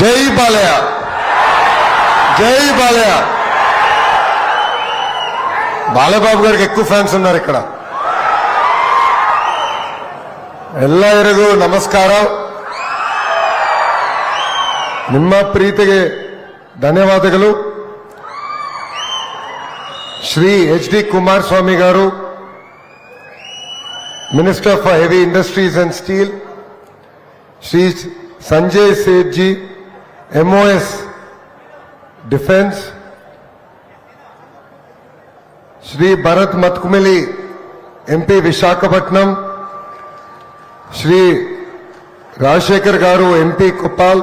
జై బాలయ్య, జై బాలయ్య. బాలబాబు గారికి ఎక్కువ ఫ్యాన్స్ ఉన్నారు ఇక్కడ. ಎಲ್ಲರಿಗೂ ನಮಸ್ಕಾರ. ನಿಮ್ಮ ಪ್ರೀತಿಗೆ ಧನ್ಯವಾದಗಳು. ಶ್ರೀ ಎಚ್ ಡಿ ಕುಮಾರಸ್ವಾಮಿ గారు, minister for heavy industries and steel, Shri Sanjay Seth ji, MoS defence, Shri Bharat Mathukumilli, MP Visakhapatnam, Shri Rajasekhar గారు, ఎంపీ కుప్పాల్,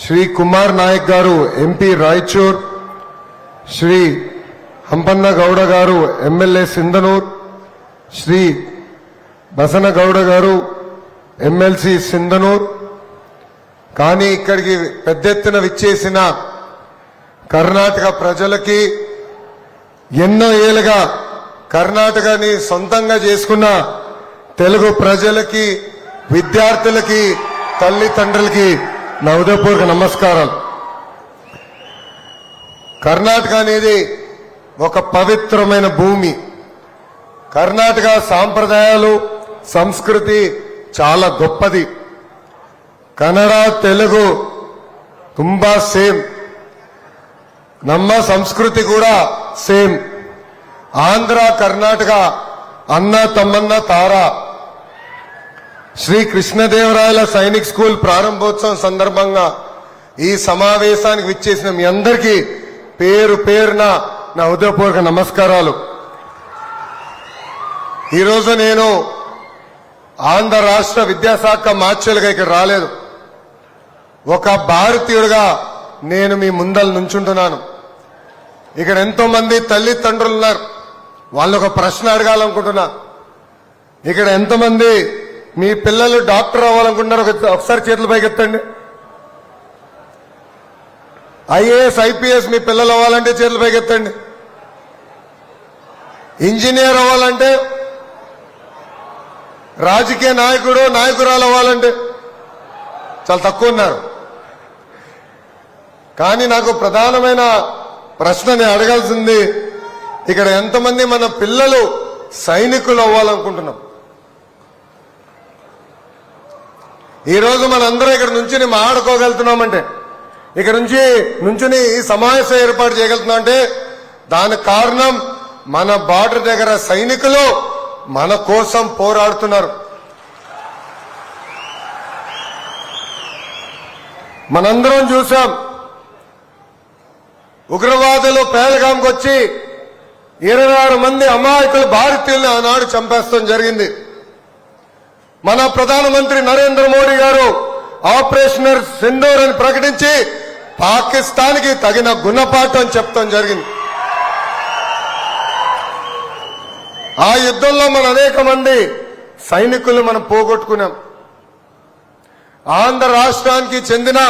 శ్రీ కుమార్ నాయక్ గారు, ఎంపీ రాయచూర్, శ్రీ హంపన్న గౌడ గారు, ఎమ్మెల్యే సింధనూర్, శ్రీ బసన గౌడ గారు, ఎమ్మెల్సీ సింధనూర్. కానీ ఇక్కడికి పెద్ద ఎత్తున విచ్చేసిన కర్ణాటక ప్రజలకి, ఎన్నో ఏళ్ళుగా కర్ణాటకని సొంతంగా చేసుకున్న తెలుగు ప్రజలకి, విద్యార్థులకి, తల్లిదండ్రులకి నా హృదయపూర్వక నమస్కారాలు. కర్ణాటక అనేది ఒక పవిత్రమైన భూమి. కర్ణాటక సాంప్రదాయాలు, సంస్కృతి చాలా గొప్పది. కన్నడ, తెలుగు ತುಂಬಾ ಸೇಮ್. ನಮ್ಮ ಸಂಸ್ಕೃತಿ ಕೂಡ ಸೇಮ್. ఆంధ్ర, కర్ణాటక అన్న తమ్మన్న తార. శ్రీ కృష్ణదేవరాయల సైనిక్ స్కూల్ ప్రారంభోత్సవం సందర్భంగా ఈ సమావేశానికి విచ్చేసిన మీ అందరికీ పేరు పేరున నా హృదయపూర్వక నమస్కారాలు. ఈరోజు నేను ఆంధ్ర రాష్ట్ర విద్యాశాఖ మార్చులుగా ఇక్కడ రాలేదు. ఒక భారతీయుడిగా నేను మీ ముందల నుంచుంటున్నాను. ఇక్కడ ఎంతో మంది తల్లిదండ్రులు ఉన్నారు. వాళ్ళు ఒక ప్రశ్న అడగాలనుకుంటున్నా. ఇక్కడ ఎంతమంది మీ పిల్లలు డాక్టర్ అవ్వాలనుకుంటున్నారు? ఒకసారి చేతులు పైకి ఎత్తండి. ఐఏఎస్, ఐపీఎస్ మీ పిల్లలు అవ్వాలంటే చేతులు పైకి ఎత్తండి. ఇంజనీర్ అవ్వాలంటే, రాజకీయ నాయకుడు, నాయకురాలు అవ్వాలంటే చాలా తక్కువ ఉన్నారు. కానీ నాకు ప్రధానమైన ప్రశ్న నేను అడగాల్సింది, ఇక్కడ ఎంతమంది మన పిల్లలు సైనికులు అవ్వాలనుకుంటున్నాం? ఈరోజు మనందరం ఇక్కడ నుంచి మాట్లాడుకోగలుగుతున్నామంటే, ఇక్కడ నుంచుని ఈ సమావేశం ఏర్పాటు చేయగలుగుతున్నాం అంటే దానికి కారణం మన బార్డర్ దగ్గర సైనికులు మన కోసం పోరాడుతున్నారు. మనందరం చూసాం, ఉగ్రవాదులు పేలగాంకి వచ్చి 26 మంది అమాయకులు భారతీయుల్ని ఆనాడు చంపేస్తాం జరిగింది. మన ప్రధానమంత్రి నరేంద్ర మోడీ గారు ఆపరేషన్ సింధూర్ అని ప్రకటించి పాకిస్తాన్ కి తగిన గుణపాఠం చెప్తాం జరిగింది. ఆ యుద్ధంలో మన అనేక మంది సైనికులు మనం పోగొట్టుకున్నాం. ఆంధ్ర రాష్ట్రానికి చెందిన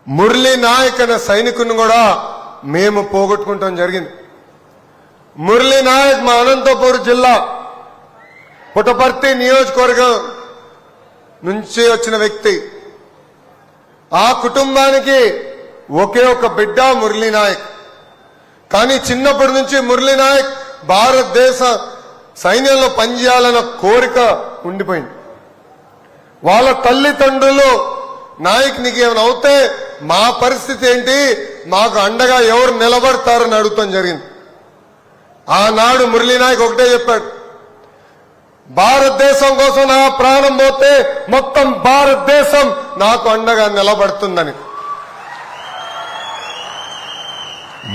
మురళీ నాయక్ అనే సైనికుని కూడా మేము పోగొట్టుకుంటాం జరిగింది. మురళీ నాయక్ మా అనంతపూర్ జిల్లా పుట్టపర్తి నియోజకవర్గం నుంచి వచ్చిన వ్యక్తి. ఆ కుటుంబానికి ఒకే ఒక బిడ్డ మురళీ నాయక్. కానీ చిన్నప్పటి నుంచి మురళీ నాయక్ భారతదేశ సైన్యంలో పనిచేయాలన్న కోరిక ఉండిపోయింది. వాళ్ళ తల్లిదండ్రులు, నాయక్ నీకు ఏమైనా అవుతే మా పరిస్థితి ఏంటి, మాకు అండగా ఎవరు నిలబడతారని అడుగుతాం జరిగింది. ఆనాడు మురళీ నాయక్ ఒకటే చెప్పాడు, భారతదేశం కోసం నా ప్రాణం పోతే మొత్తం భారతదేశం నాకు అండగా నిలబడుతుందని.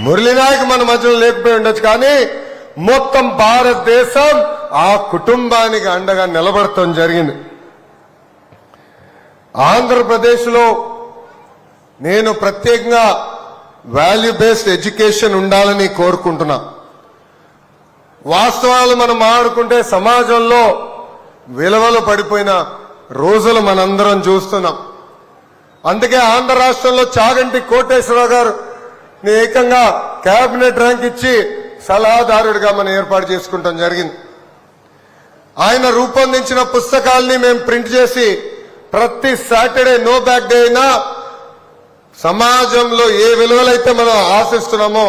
మురళీ నాయక్ మన మధ్యలో లేకపోయి ఉండొచ్చు, కానీ మొత్తం భారతదేశం ఆ కుటుంబానికి అండగా నిలబడటం జరిగింది. ఆంధ్రప్రదేశ్ లో నేను ప్రత్యేకంగా వాల్యూ బేస్డ్ ఎడ్యుకేషన్ ఉండాలని కోరుకుంటున్నా. వాస్తవాలు మనం మాట్లాడుకుంటే సమాజంలో విలువలు పడిపోయిన రోజులు మనందరం చూస్తున్నాం. అందుకే ఆంధ్ర రాష్ట్రంలో చాగంటి కోటేశ్వరరావు గారు ఏకంగా కేబినెట్ ర్యాంక్ ఇచ్చి సలహాదారుడిగా మనం ఏర్పాటు చేసుకుంటాం జరిగింది. ఆయన రూపొందించిన పుస్తకాల్ని మేము ప్రింట్ చేసి ప్రతి సాటర్డే నో బ్యాక్ డే అయినా సమాజంలో ఏ విలువలైతే మనం ఆశిస్తున్నామో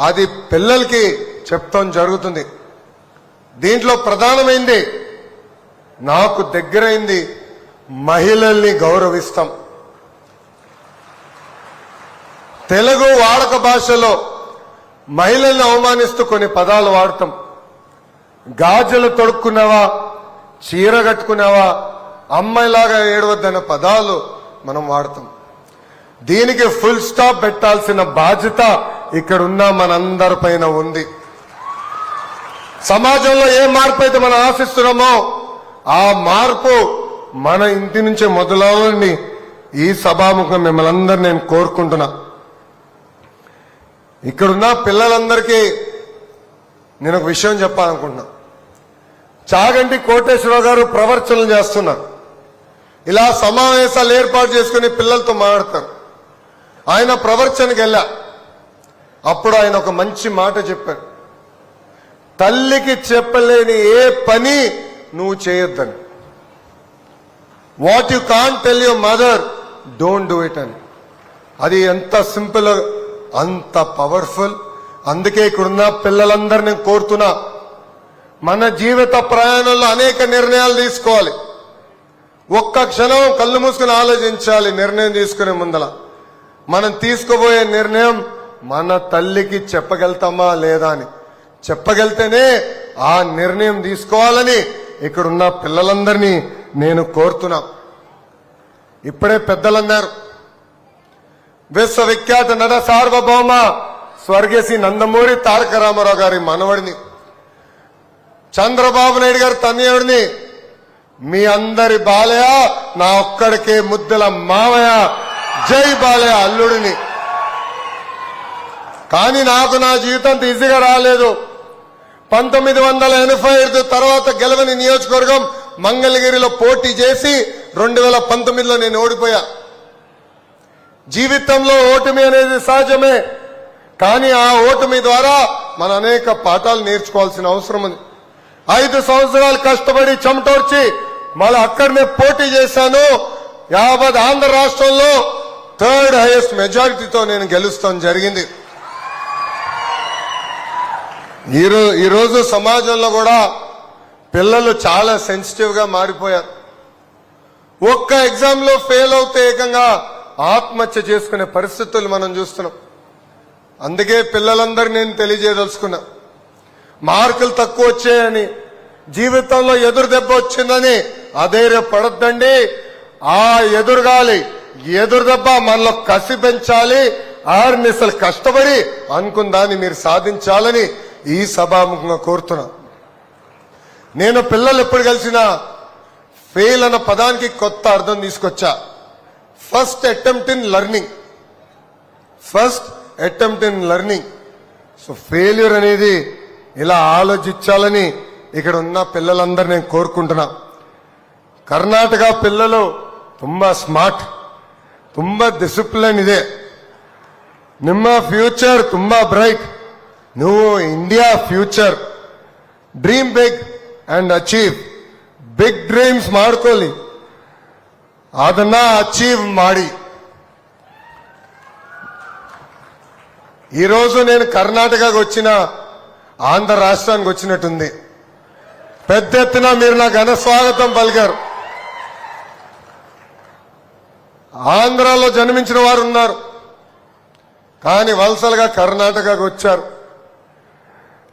అది పిల్లలకి చెప్తాం జరుగుతుంది. దీంట్లో ప్రధానమైంది నాకు దగ్గరైంది మహిళల్ని గౌరవిస్తాం. తెలుగు వాడక భాషలో మహిళల్ని అవమానిస్తూ కొన్ని పదాలు వాడతాం. గాజులు తొడుక్కున్నావా, చీర కట్టుకున్నావా, అమ్మాయిలాగా ఏడవద్దన్న పదాలు మనం వాడతాం. దీనికి ఫుల్ స్టాప్ పెట్టాల్సిన బాధ్యత ఇక్కడున్న మనందరిపైన ఉంది. సమాజంలో ఏ మార్పు అయితే మనం ఆశిస్తున్నామో ఆ మార్పు మన ఇంటి నుంచే మొదలవ్వాలని ఈ సభాముఖం మిమ్మల్ని అందరూ నేను కోరుకుంటున్నా. ఇక్కడున్న పిల్లలందరికీ నేను ఒక విషయం చెప్పాలనుకుంటున్నా. చాగంటి కోటేశ్వరరావు గారు ప్రవర్చనలు చేస్తున్నారు. ఇలా సమావేశాలు ఏర్పాటు చేసుకుని పిల్లలతో మాట్లాడతారు. ఆయన ప్రవర్చనకి వెళ్ళా, అప్పుడు ఆయన ఒక మంచి మాట చెప్పారు. తల్లికి చెప్పలేని ఏ పని నువ్వు చేయొద్దని. What you can't tell your mother don't do it అని. అది ఎంత సింపుల్, అంత పవర్ఫుల్. అందుకే ఇక్కడున్న పిల్లలందరినీ కోరుతున్నా, మన జీవిత ప్రయాణంలో అనేక నిర్ణయాలు తీసుకోవాలి. ఒక్క క్షణం కళ్ళు మూసుకుని ఆలోచించాలి. నిర్ణయం తీసుకునే ముందల మనం తీసుకోబోయే నిర్ణయం మన తల్లికి చెప్పగలుగుతామా లేదా అని. చెప్పగలితేనే ఆ నిర్ణయం తీసుకోవాలని ఇక్కడున్న పిల్లలందరినీ నేను కోరుతున్నా. ఇప్పుడే పెద్దలన్నారు, విశ్వవిఖ్యాత నట సార్వభౌమ స్వర్గీయ నందమూరి తారక రామారావు గారి మనవడిని, చంద్రబాబు నాయుడు గారి తనయుడిని, మీ అందరి బాలయ్య, నా ఒక్కడికే ముద్దల మావయ్య, జై బాలయ్య అల్లుడిని. కానీ నాకు నా జీవితం ఈజీగా రాలేదు. 1985 తర్వాత గెలవని నియోజకవర్గం మంగళగిరిలో పోటీ చేసి 2019లో నేను ఓడిపోయా. జీవితంలో ఓటమి అనేది సహజమే, కానీ ఆ ఓటమి ద్వారా మనం అనేక పాఠాలు నేర్చుకోవాల్సిన అవసరం ఉంది. 5 సంవత్సరాలు కష్టపడి చెమటోర్చి మళ్ళీ అక్కడనే పోటీ చేశాను. యావత్ ఆంధ్ర రాష్ట్రంలో 3rd హైయెస్ట్ మెజారిటీతో నేను గెలుస్తాం జరిగింది. ఈరోజు సమాజంలో కూడా పిల్లలు చాలా సెన్సిటివ్ గా మారిపోయారు. ఒక్క ఎగ్జామ్ లో ఫెయిల్ అవుతే ఏకంగా ఆత్మహత్య చేసుకునే పరిస్థితులు మనం చూస్తున్నాం. అందుకే పిల్లలందరూ నేను తెలియజేయదలుచుకున్నా, మార్కులు తక్కువ వచ్చాయని, జీవితంలో ఎదురు దెబ్బ వచ్చిందని అధైర్యపడద్దండి. ఆ ఎదురు దెబ్బ మనలో కసి పెంచాలి. ఆర్నిసలు కష్టపడి అనుకుందాన్ని మీరు సాధించాలని ఈ సభాముఖంగా కోరుతున్నా. నేను పిల్లలు ఎప్పుడు కలిసినా ఫెయిల్ అన్న పదానికి కొత్త అర్థం తీసుకొచ్చా. First attempt in learning. So failure అనేది ఇలా ఆలోచించాలని ఇక్కడ ఉన్న పిల్లలందరూ నేను కోరుకుంటున్నా. కర్ణాటక పిల్లలు ತುಂಬಾ ಸ್ಮಾರ್ಟ್, ತುಂಬಾ ಡಿಸಿಪ್ಲಿನ್ ಇದೆ. ನಿಮ್ಮ ಫ್ಯೂಚರ್ ತುಂಬಾ ಬ್ರೈಟ್. ನೀವು India future. Dream big and achieve. Big dreams ಮಾಡ್ಕೊಳ್ಳಿ, ಅದನ್ನ అచీవ్ ಮಾಡಿ. ఈరోజు నేను కర్ణాటకకు వచ్చిన ఆంధ్ర రాష్ట్రానికి వచ్చినట్టుంది. పెద్ద ఎత్తున మీరు నాకు ఘన స్వాగతం పలికారు. ఆంధ్రాలో జన్మించిన వారు ఉన్నారు, కానీ వలసలుగా కర్ణాటకకు వచ్చారు.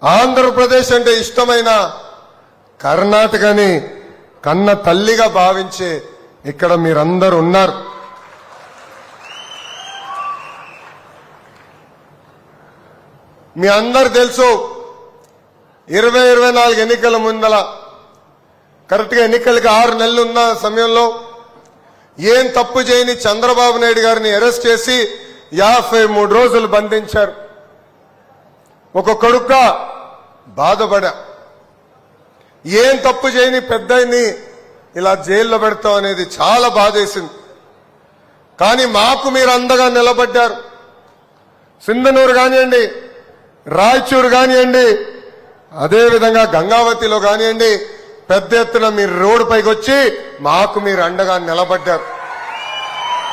ఆంధ్రప్రదేశ్ అంటే ఇష్టమైన కర్ణాటకని కన్న తల్లిగా భావించే ఇక్కడ మీరందరూ ఉన్నారు. మీ అందరు తెలుసు, 2024 ఎన్నికల ముందల కరెక్ట్ గా ఎన్నికలకి 6 నెలలు ఉన్న సమయంలో ఏం తప్పు చేయని చంద్రబాబు నాయుడు గారిని అరెస్ట్ చేసి 53 రోజులు బంధించారు. ఒక కొడుకుగా బాధపడా. ఏం తప్పు చేయని పెద్దయిని ఇలా జైల్లో పెడతాం అనేది చాలా బాధేసింది. కానీ మాకు మీరు అండగా నిలబడ్డారు. సింధనూరు కానివ్వండి, రాయచూరు కానివ్వండి, అదేవిధంగా గంగావతిలో కానివ్వండి, పెద్ద ఎత్తున మీరు రోడ్డు పైకి వచ్చి మాకు మీరు అండగా నిలబడ్డారు.